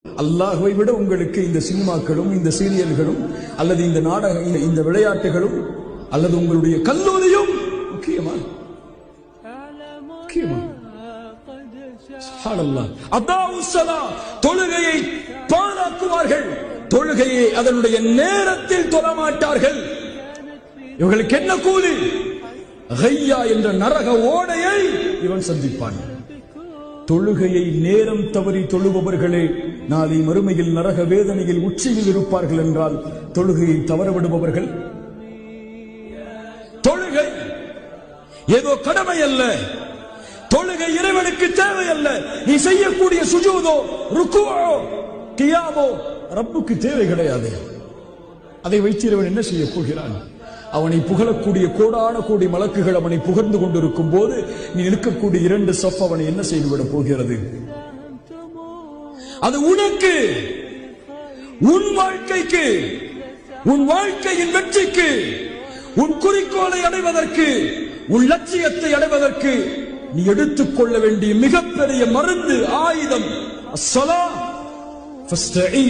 அல்லாஹ்வை விட உங்களுக்கு இந்த சினிமாக்களும் இந்த சீரியல்களும் அல்லது இந்த நாடக இந்த விளையாட்டுகளும் அல்லது உங்களுடைய கல்லூரியும் முக்கியமா? சுப்ஹானல்லாஹ். அதாவுஸ்ஸலா, தொழுகையை பாழாக்குவார்கள், தொழுகையை அதனுடைய நேரத்தில் தொழமாட்டார்கள். இவர்களுக்கு என்ன கூலி? கையா என்ற நரக ஓடையை இவன் சந்திப்பான். தொழுகையை நேரம் தவறி தொழுபவர்களே நாளை மறுமையில் நரக வேதனையில் உச்சியில் இருப்பார்கள் என்றால் தொழுகையை தவறவிடுபவர்கள். தொழுகை ஏதோ கடமை அல்ல, தொழுகை இறைவனுக்கு தேவை அல்ல. நீ செய்யக்கூடிய சுஜூதோ ருக்குவோ கியாமோ ரப்புக்கு தேவை கிடையாது. அதை வைத்து இறைவன் என்ன செய்ய போகிறான்? அவனை புகழக்கூடிய கோடான கோடி மலக்குகள் அவனை புகழ்ந்து கொண்டிருக்கும் போது நீ நிற்கக்கூடிய இரண்டு சஃப் அவனை என்ன செய்துவிட போகிறது? அது உனக்கு, உன் வாழ்க்கைக்கு, உன் வாழ்க்கையின் வெற்றிக்கு, உன் குறிக்கோளை அடைவதற்கு, உன் லட்சியத்தை அடைவதற்கு நீ எடுத்துக்கொள்ள வேண்டிய மிகப்பெரிய மருந்து, ஆயுதம். அஸ்ஸலா ஃபஸ்தஈனு